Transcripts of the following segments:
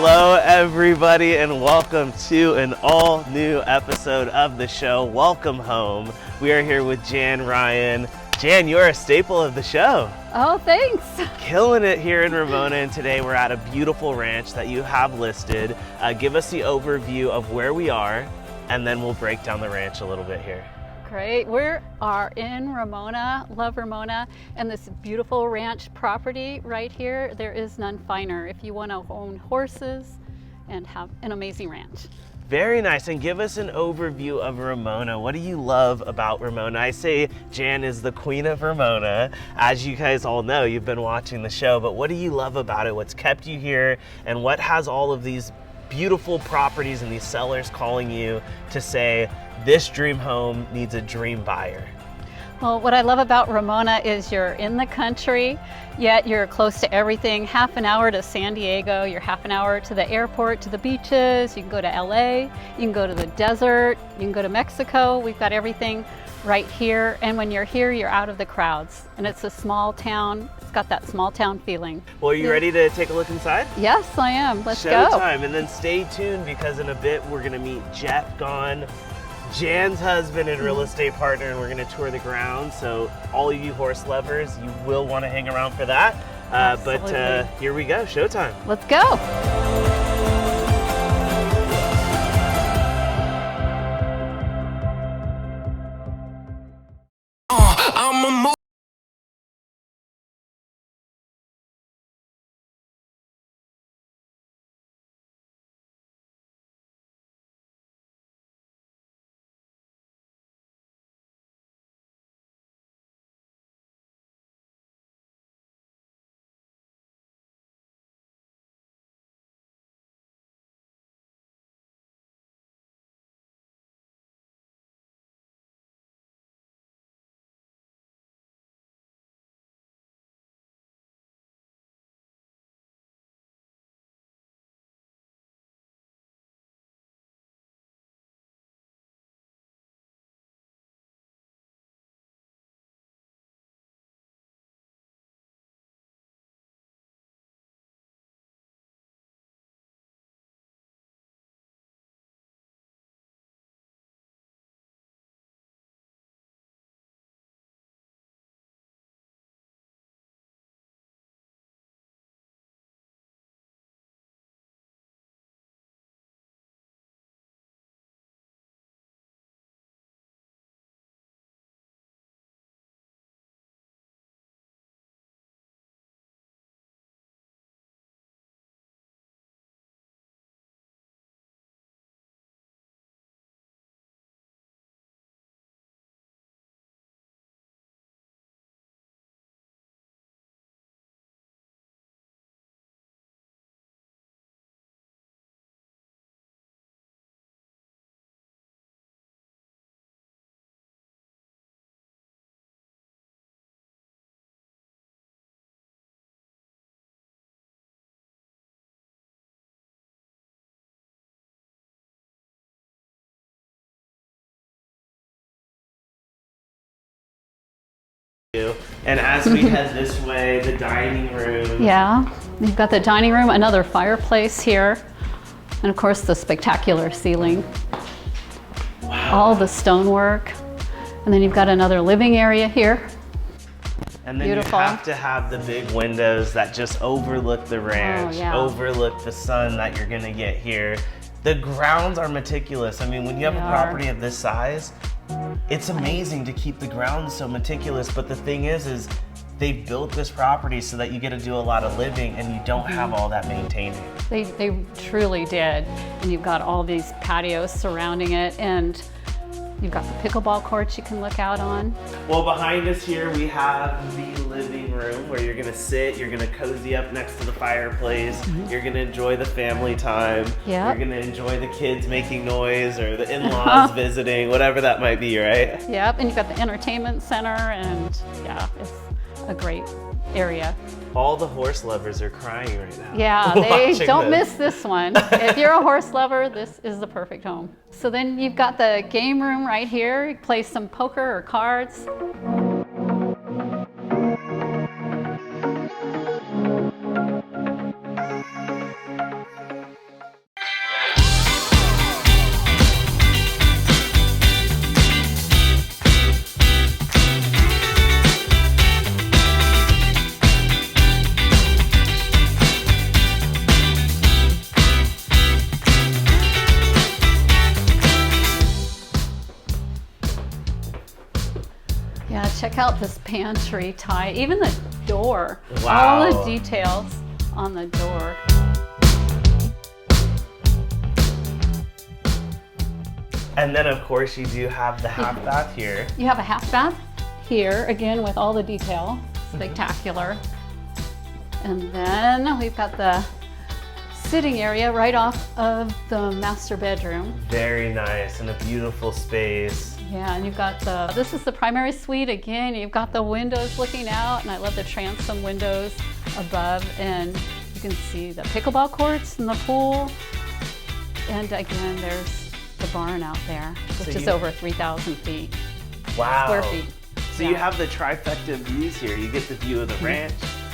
Hello everybody and welcome to an all new episode of the show. Welcome home. We are here with Jan Ryan. Jan, you're a staple of the show. Oh, thanks. Killing it here in Ramona, and today we're at a beautiful ranch that you have listed. Give us the overview of where we are, and then we'll break down the ranch a little bit here. Great. We are in Ramona, love Ramona, and this beautiful ranch property right here. There is none finer if you want to own horses and have an amazing ranch. Very nice, and give us an overview of Ramona. What do you love about Ramona? I say Jan is the queen of Ramona. As you guys all know, you've been watching the show, but what do you love about it? What's kept you here, and what has all of these beautiful properties and these sellers calling you to say, this dream home needs a dream buyer? Well, what I love about Ramona is you're in the country, yet you're close to everything. Half an hour to San Diego, you're half an hour to the airport, to the beaches. You can go to LA, you can go to the desert, you can go to Mexico. We've got everything right here. And when you're here, you're out of the crowds. And it's a small town. It's got that small town feeling. Well, are you ready to take a look inside? Yes, I am. Let's go. Showtime. And then stay tuned, because in a bit we're going to meet Jeff Gahn, Jan's husband and real estate partner, and we're going to tour the grounds. So all of you horse lovers, you will want to hang around for that. But here we go, showtime. Let's go. And as we head this way, the dining room. Yeah, you've got the dining room, another fireplace here, and of course the spectacular ceiling. Wow. All the stonework. And then you've got another living area here. And then Beautiful. You have to have the big windows that just overlook the ranch, overlook the sun that you're gonna get here. The grounds are meticulous. I mean, when you have a property of this size, it's amazing to keep the grounds so meticulous, but the thing is they built this property so that you get to do a lot of living and you don't have all that maintaining. They truly did. And you've got all these patios surrounding it, and you've got the pickleball courts you can look out on. Well, behind us here we have the living room where you're gonna sit, you're gonna cozy up next to the fireplace, you're gonna enjoy the family time, you're gonna enjoy the kids making noise or the in-laws visiting, whatever that might be, right? Yep, and you've got the entertainment center, and yeah, it's a great area. All the horse lovers are crying right now. Yeah, they don't miss this one. If you're a horse lover, this is the perfect home. So then you've got the game room right here. You play some poker or cards. check out this pantry tie, even the door. Wow. All the details on the door. And then of course you do have the half bath here. You have a half bath here, again with all the detail. Spectacular. And then we've got the sitting area right off of the master bedroom. Very nice, and a beautiful space. Yeah, and you've got this is the primary suite again. You've got the windows looking out, and I love the transom windows above, and you can see the pickleball courts and the pool. And again, there's the barn out there, which is over 3,000 feet. Wow. Square feet. So you have the trifecta views here. You get the view of the ranch,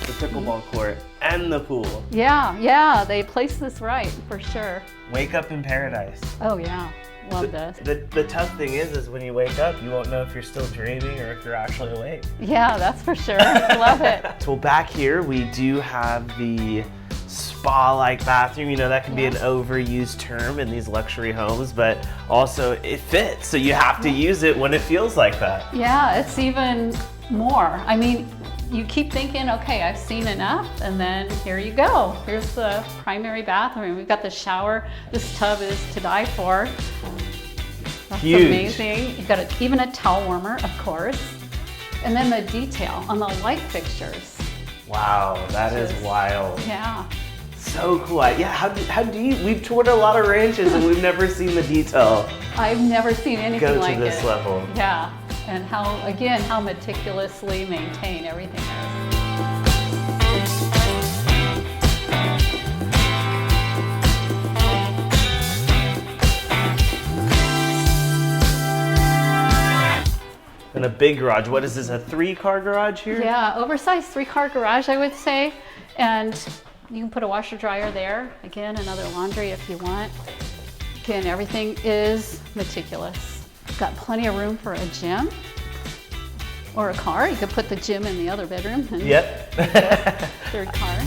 the pickleball court, and the pool. Yeah, they placed this right, for sure. Wake up in paradise. Oh yeah, love this. The tough thing is when you wake up, you won't know if you're still dreaming or if you're actually awake. Yeah, that's for sure. Love it. So back here, we do have the spa-like bathroom. You know, that can be an overused term in these luxury homes, but also it fits. So you have to use it when it feels like that. Yeah, it's even more. I mean, you keep thinking, okay, I've seen enough, and then here you go. Here's the primary bathroom. We've got the shower. This tub is to die for. That's huge. Amazing. You've got even a towel warmer, of course. And then the detail on the light fixtures. Wow, that is wild. Yeah. So cool. How do you, we've toured a lot of ranches and we've never seen the detail. I've never seen anything like it. Go to this level. Yeah, and how meticulously maintained everything is. And a big garage. What is this, a 3-car garage here? Yeah, oversized 3-car garage, I would say. And you can put a washer dryer there. Again, another laundry if you want. Again, everything is meticulous. Got plenty of room for a gym or a car. You could put the gym in the other bedroom. And yep. Third car.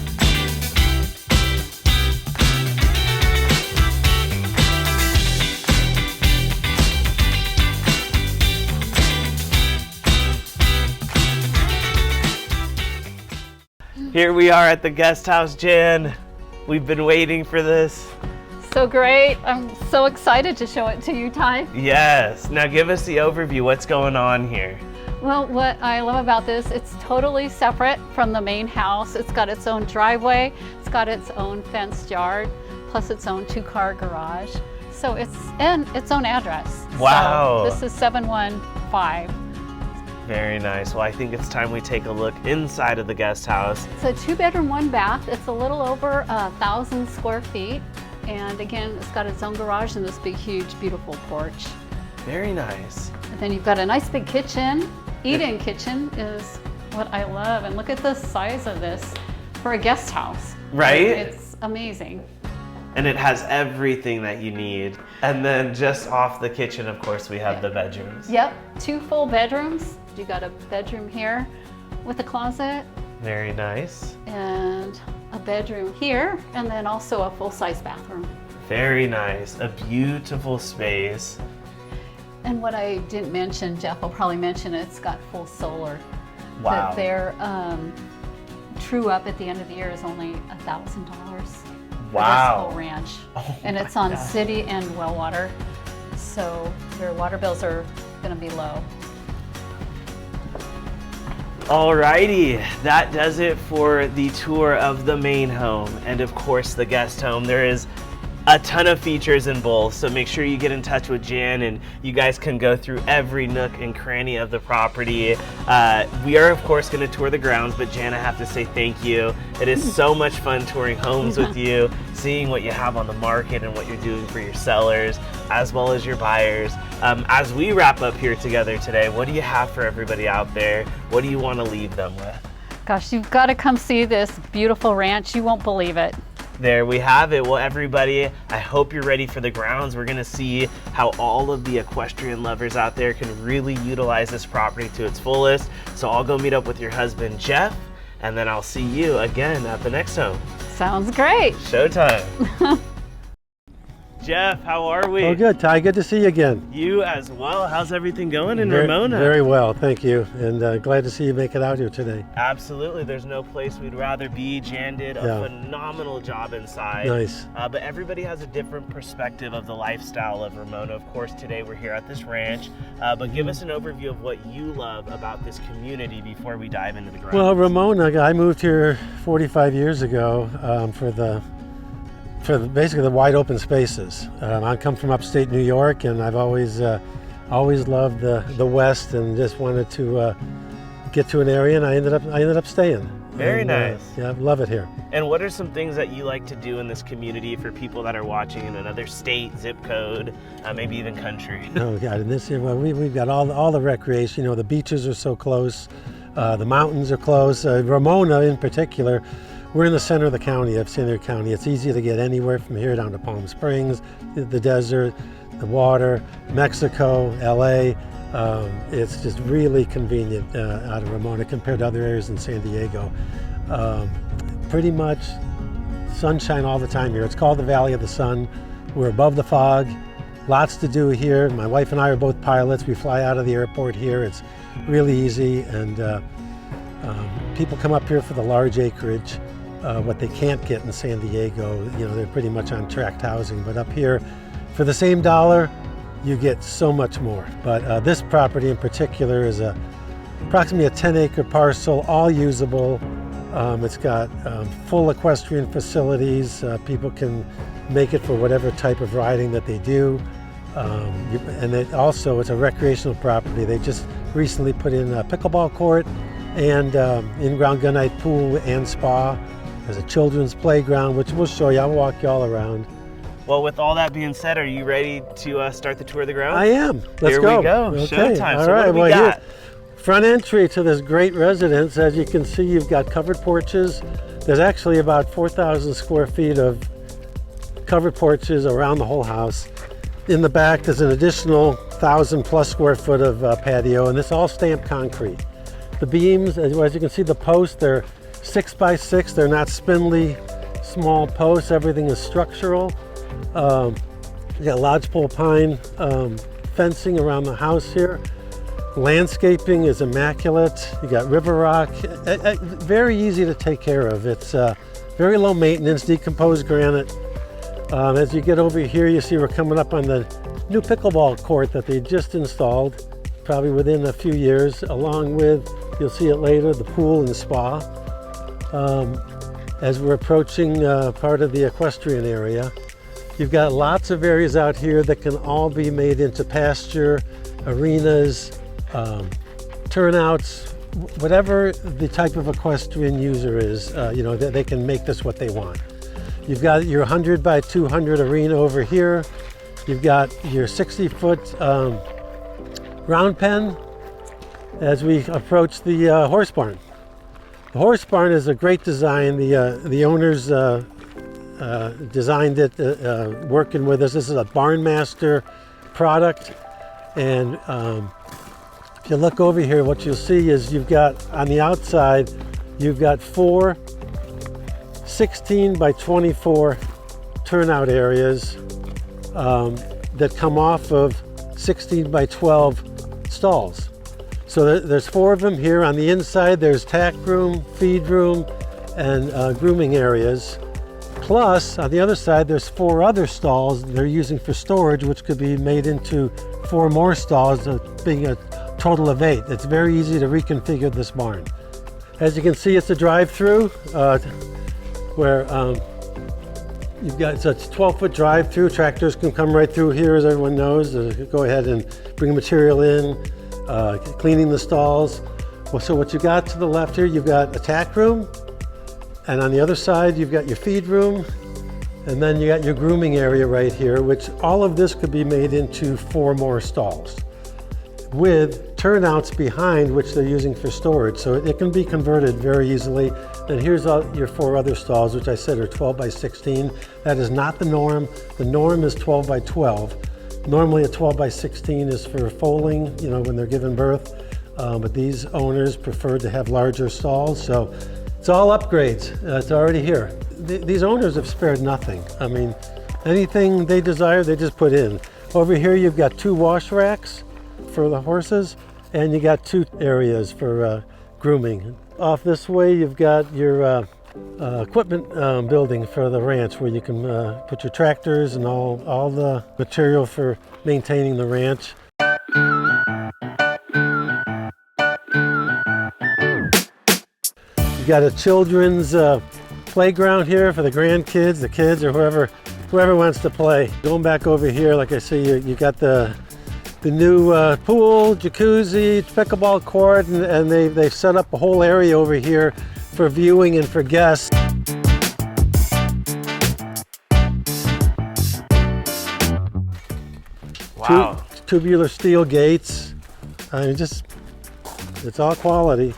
Here we are at the guest house, Jan. We've been waiting for this. So great. I'm so excited to show it to you, Ty. Yes. Now give us the overview. What's going on here? Well, what I love about this, it's totally separate from the main house. It's got its own driveway. It's got its own fenced yard, plus its own 2-car garage. So it's in its own address. Wow. So this is 715. Very nice. Well, I think it's time we take a look inside of the guest house. It's a 2-bedroom, 1-bath. It's a little over 1,000 square feet. And again, it's got its own garage and this big, huge, beautiful porch. Very nice. And then you've got a nice big kitchen. Eat-in kitchen is what I love. And look at the size of this for a guest house. Right? It's amazing. And it has everything that you need. And then just off the kitchen, of course, we have the bedrooms. Yep, 2 full bedrooms. You got a bedroom here with a closet. Very nice. And a bedroom here, and then also a full-size bathroom. Very nice. A beautiful space. And what I didn't mention, Jeff will probably mention, it's got full solar. Wow. That their true up at the end of the year is only $1,000. Wow. For this whole ranch. Oh and it's on city and well water. So their water bills are going to be low. Alrighty, that does it for the tour of the main home and of course the guest home. There is a ton of features in both, so make sure you get in touch with Jan and you guys can go through every nook and cranny of the property. We are of course going to tour the grounds, but Jan, I have to say thank you. It is so much fun touring homes with you, seeing what you have on the market and what you're doing for your sellers as well as your buyers. As we wrap up here together today, what do you have for everybody out there? What do you want to leave them with? Gosh, you've got to come see this beautiful ranch. You won't believe it. There we have it. Well, everybody, I hope you're ready for the grounds. We're going to see how all of the equestrian lovers out there can really utilize this property to its fullest. So I'll go meet up with your husband, Jeff, and then I'll see you again at the next home. Sounds great. Showtime. Jeff, how are we? Oh, good, Ty. Good to see you again. You as well. How's everything going in Ramona? Very well, thank you. And glad to see you make it out here today. Absolutely. There's no place we'd rather be. Jan did a phenomenal job inside. Nice. But everybody has a different perspective of the lifestyle of Ramona. Of course, today we're here at this ranch. But give us an overview of what you love about this community before we dive into the grounds. Well, Ramona, I moved here 45 years ago for basically the wide open spaces. I come from upstate New York, and I've always loved the West, and just wanted to get to an area, and I ended up staying. Very nice. Yeah, I love it here. And what are some things that you like to do in this community for people that are watching in another state, zip code, maybe even country? Oh God, in this here, well, we've got all the recreation. You know, the beaches are so close, the mountains are close. Ramona, in particular, we're in the center of the county, of San Diego County. It's easy to get anywhere from here down to Palm Springs, the desert, the water, Mexico, LA. It's just really convenient out of Ramona compared to other areas in San Diego. Pretty much sunshine all the time here. It's called the Valley of the Sun. We're above the fog. Lots to do here. My wife and I are both pilots. We fly out of the airport here. It's really easy, and people come up here for the large acreage. What they can't get in San Diego, you know, they're pretty much on tract housing, but up here, for the same dollar, you get so much more. But this property in particular is approximately a 10-acre parcel, all usable. It's got full equestrian facilities. People can make it for whatever type of riding that they do. And it's a recreational property. They just recently put in a pickleball court and in-ground gunite pool and spa. There's a children's playground, which we'll show you. I'll walk you all around. Well, with all that being said, are you ready to start the tour of the grounds? I am. Let's go. Here we go. Okay. Showtime. All So right. what do we got? Front entry to this great residence. As you can see, you've got covered porches. There's actually about 4,000 square feet of covered porches around the whole house. In the back, there's an additional 1,000+ square foot of patio, and it's all stamped concrete. The beams, as you can see, the posts, they're 6x6. They're not spindly, small posts. Everything is structural. You got lodgepole pine fencing around the house here. Landscaping is immaculate. You got river rock. Very easy to take care of. It's very low maintenance, decomposed granite. As you get over here, you see we're coming up on the new pickleball court that they just installed, probably within a few years, along with, you'll see it later, the pool and spa. As we're approaching part of the equestrian area, you've got lots of areas out here that can all be made into pasture, arenas, turnouts, whatever the type of equestrian user is, they can make this what they want. You've got your 100 by 200 arena over here. You've got your 60-foot round pen as we approach the horse barn. The horse barn is a great design. The owners designed it working with us. This is a Barnmaster product. And if you look over here, what you'll see is you've got, on the outside, you've got 4 16 by 24 turnout areas that come off of 16 by 12 stalls. So there's 4 of them here. On the inside, there's tack room, feed room, and grooming areas. Plus, on the other side, there's 4 other stalls they're using for storage, which could be made into 4 more stalls, being a total of 8. It's very easy to reconfigure this barn. As you can see, it's a drive-through where you've got, so it's a 12-foot drive-through. Tractors can come right through here, as everyone knows. Go ahead and bring material in, cleaning the stalls. Well, so what you got to the left here, you've got a tack room, and on the other side, you've got your feed room, and then you got your grooming area right here, which all of this could be made into 4 more stalls with turnouts behind, which they're using for storage. So it can be converted very easily. And here's your 4 other stalls, which I said are 12 by 16. That is not the norm. The norm is 12 by 12. Normally a 12 by 16 is for foaling, when they're giving birth. But these owners preferred to have larger stalls. So it's all upgrades. It's already here. These owners have spared nothing. I mean, anything they desire, they just put in. Over here you've got 2 wash racks for the horses, and you got 2 areas for grooming. Off this way you've got your equipment building for the ranch, where you can put your tractors and all the material for maintaining the ranch. You got a children's playground here for the grandkids, the kids, or whoever wants to play. Going back over here, like I say, you got the new pool, jacuzzi, pickleball court, and they've set up a whole area over here for viewing and for guests. Wow. Tubular steel gates. I mean, it's all quality.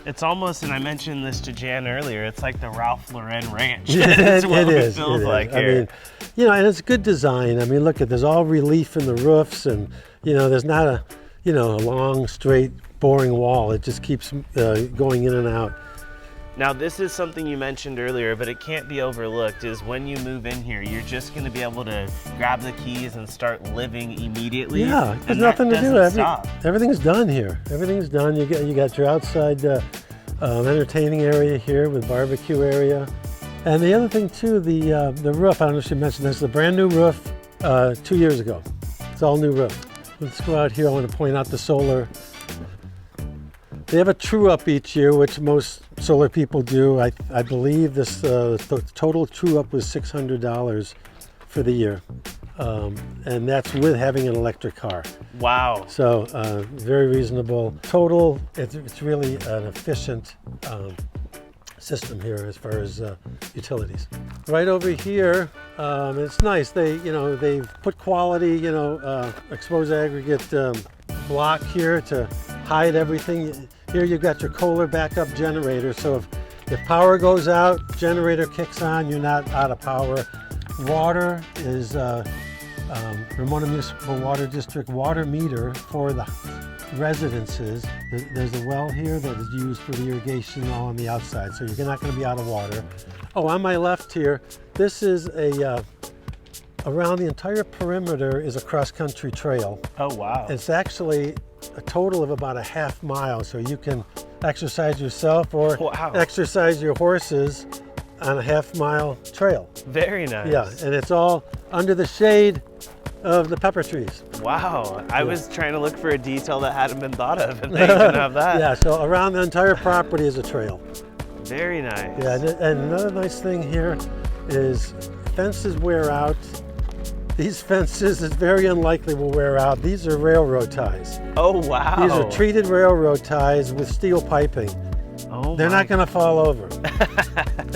It's almost, and I mentioned this to Jan earlier, it's like the Ralph Lauren Ranch. It what is. It feels like I here. mean, you know, and it's good design. I mean, look at, there's all relief in the roofs, and you know, there's not a long, straight, boring wall. It just keeps going in and out. Now, this is something you mentioned earlier, but it can't be overlooked, is when you move in here, you're just going to be able to grab the keys and start living immediately. Yeah, there's nothing to do. Everything's done here. Everything's done. You got your outside entertaining area here with barbecue area. And the other thing too, the roof, I don't know if you mentioned this, the brand new roof 2 years ago. It's all new roof. Let's go out here. I want to point out the solar. They have a true up each year, which most solar people do. I believe this the total true up was $600 for the year. And that's with having an electric car. Wow. So very reasonable. Total, it's really an efficient system here as far as utilities. Right over here, it's nice. They've put quality, exposed aggregate block here to hide everything. Here you've got your Kohler backup generator. So if power goes out, generator kicks on, you're not out of power. Water is Ramona Municipal Water District water meter for the residences. There's a well here that is used for the irrigation all on the outside, so you're not going to be out of water. Oh, on my left here, this is around the entire perimeter is a cross-country trail. Oh, wow. It's actually a total of about a half mile, so you can exercise yourself or exercise your horses on a half-mile trail. Very nice. Yeah, and it's all under the shade of the pepper trees. Wow, I was trying to look for a detail that hadn't been thought of, and they didn't have that. Yeah, so around the entire property is a trail. Very nice. Yeah, and another nice thing here is fences wear out. These fences is very unlikely will wear out. These are railroad ties. Oh, wow. These are treated railroad ties with steel piping. Oh, they're not going to fall over.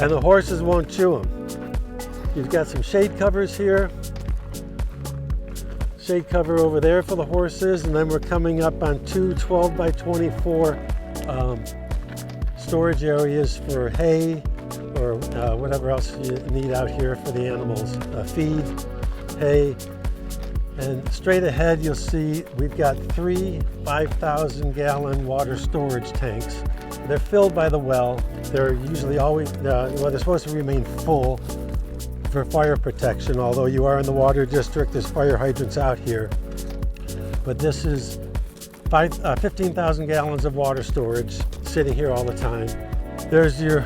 And the horses won't chew them. You've got some shade covers here. Shade cover over there for the horses, and then we're coming up on 2 12 by 24 storage areas for hay or whatever else you need out here for the animals. Feed, hay, and straight ahead you'll see we've got 3 5,000-gallon water storage tanks. They're filled by the well. They're usually always, they're supposed to remain full for fire protection, although you are in the water district, there's fire hydrants out here. But this is 15,000 gallons of water storage sitting here all the time. There's your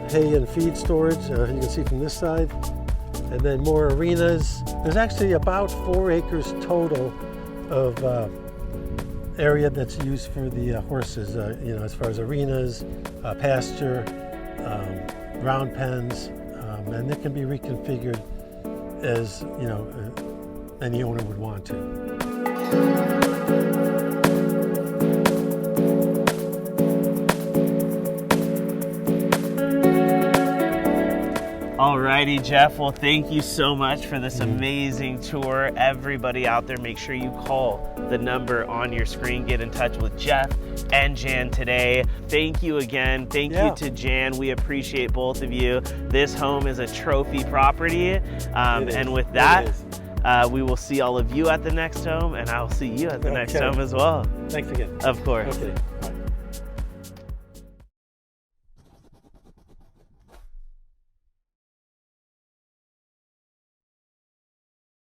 hay and feed storage, you can see from this side. And then more arenas. There's actually about 4 acres total of area that's used for the horses, as far as arenas, pasture, round pens, and it can be reconfigured as any owner would want to. Alrighty, Jeff. Well, thank you so much for this amazing tour. Everybody out there, make sure you call the number on your screen. Get in touch with Jeff and Jan today. Thank you again. Thank you to Jan. We appreciate both of you. This home is a trophy property. And with that, we will see all of you at the next home, and I'll see you at the next home as well. Thanks again. Of course. Okay. Bye.